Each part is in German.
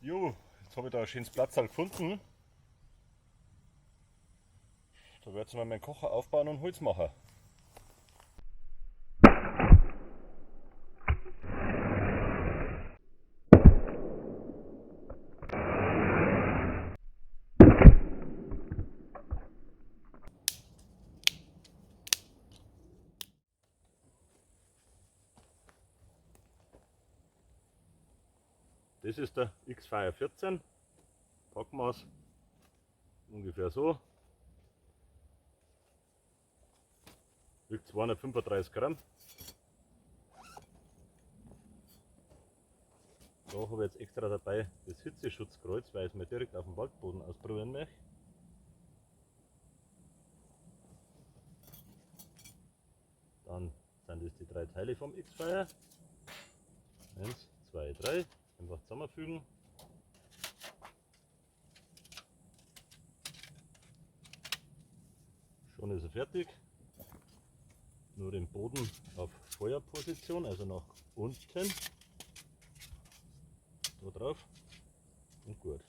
Jo, jetzt habe ich da ein schönes Platz gefunden. Da werde ich mal meinen Kocher aufbauen und Holz machen. Das ist der X-Fire 14. Packmaß ungefähr so. Wiegt 235 Gramm. Da habe ich jetzt extra dabei das Hitzeschutzkreuz, weil ich es mir direkt auf dem Waldboden ausprobieren möchte. Dann sind das die 3 Teile vom X-Fire. 1, 2, 3. Einfach zusammenfügen. Schon ist er fertig. Nur den Boden auf Feuerposition, also nach unten. Da drauf und gut.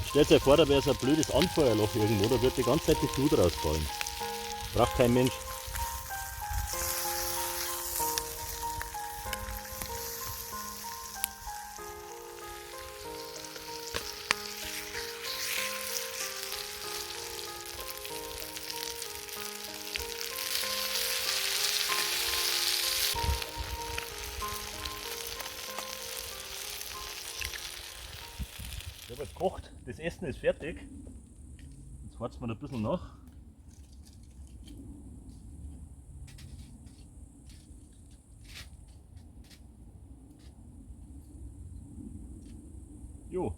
Stellt euch vor, da wäre so ein blödes Anfeuerloch irgendwo, da wird die ganze Zeit die Flut rausfallen. Braucht kein Mensch. Ich habe jetzt gekocht, das Essen ist fertig. Jetzt warten wir ein bisschen nach. Jo,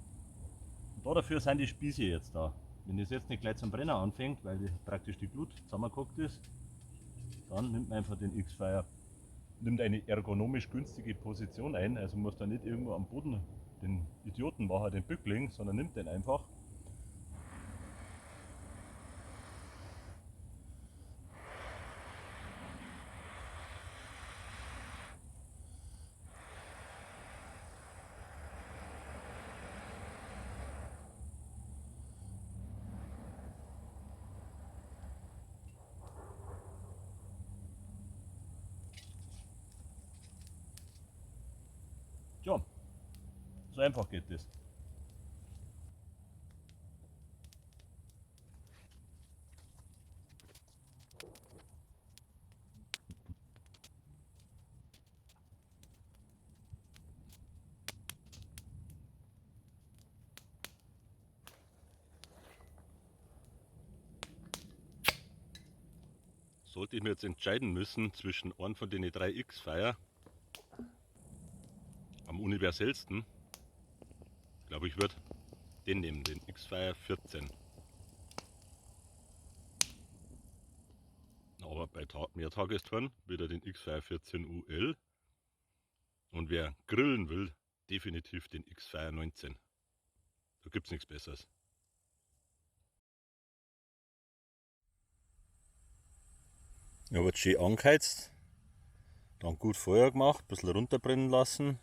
und da dafür sind die Spieße jetzt da. Wenn das jetzt nicht gleich zum Brenner anfängt, weil praktisch die Glut zusammengekocht ist, dann nimmt man einfach den X-Fire, nimmt eine ergonomisch günstige Position ein, also muss da nicht irgendwo am Boden den Idioten machen, den Bückling, sondern nimmt den einfach. Tja, so einfach geht das. Sollte ich mir jetzt entscheiden müssen zwischen einem von den 3 X-Fire am universellsten, glaube ich, würde den nehmen, den X-Fire 14. Aber bei Mehrtagestouren wieder den X-Fire 14 UL. Und wer grillen will, definitiv den X-Fire 19. Da gibt es nichts Besseres. Ich habe jetzt schön angeheizt, dann gut Feuer gemacht, ein bisschen runterbrennen lassen,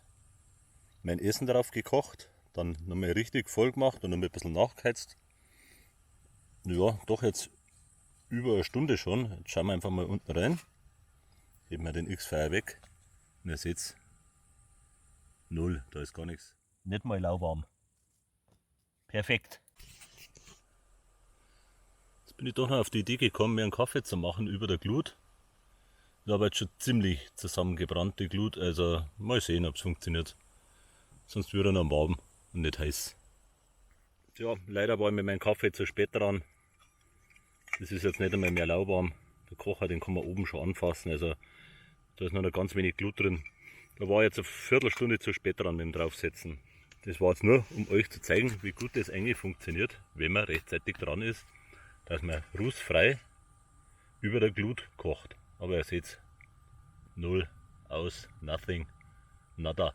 mein Essen drauf gekocht, dann nochmal richtig voll gemacht und nochmal ein bisschen nachgeheizt. Ja, doch jetzt über eine Stunde schon. Jetzt schauen wir einfach mal unten rein. Heben wir den X-Fire weg und ihr seht, null, da ist gar nichts. Nicht mal lauwarm. Perfekt. Jetzt bin ich doch noch auf die Idee gekommen, mir einen Kaffee zu machen über der Glut. Ich habe jetzt schon ziemlich zusammengebrannt, die Glut, also mal sehen, ob es funktioniert. Sonst wird er noch warm und nicht heiß. Tja, leider war ich mit meinem Kaffee zu spät dran. Das ist jetzt nicht einmal mehr lauwarm. Der Kocher, den kann man oben schon anfassen, also da ist noch ganz wenig Glut drin. Da war ich jetzt eine Viertelstunde zu spät dran mit dem Draufsetzen. Das war jetzt nur, um euch zu zeigen, wie gut das eigentlich funktioniert, wenn man rechtzeitig dran ist, dass man rußfrei über der Glut kocht. Aber ihr seht, null, aus, nothing, nada.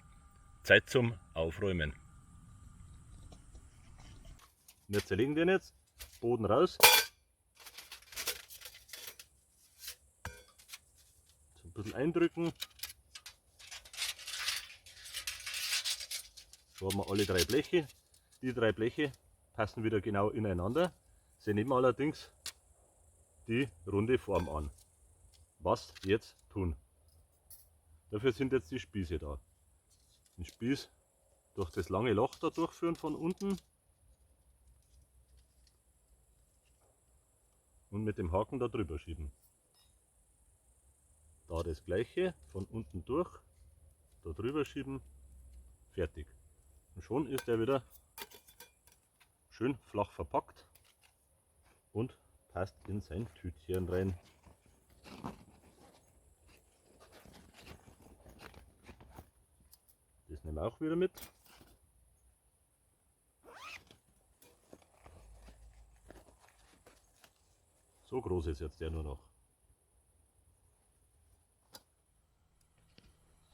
Zeit zum Aufräumen. Wir zerlegen den jetzt, Boden raus. So ein bisschen eindrücken. So haben wir alle drei Bleche. Die drei Bleche passen wieder genau ineinander. Sie nehmen allerdings die runde Form an. Was jetzt tun? Dafür sind jetzt die Spieße da. Den Spieß durch das lange Loch da durchführen von unten und mit dem Haken da drüber schieben. Da das gleiche, von unten durch, da drüber schieben, fertig. Und schon ist er wieder schön flach verpackt und passt in sein Tütchen rein. Das nehmen wir auch wieder mit. So groß ist jetzt der nur noch.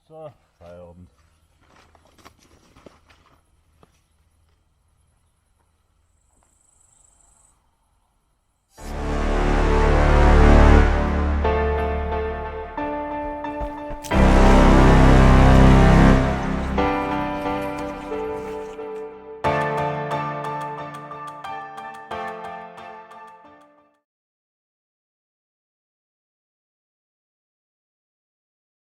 So, Feierabend.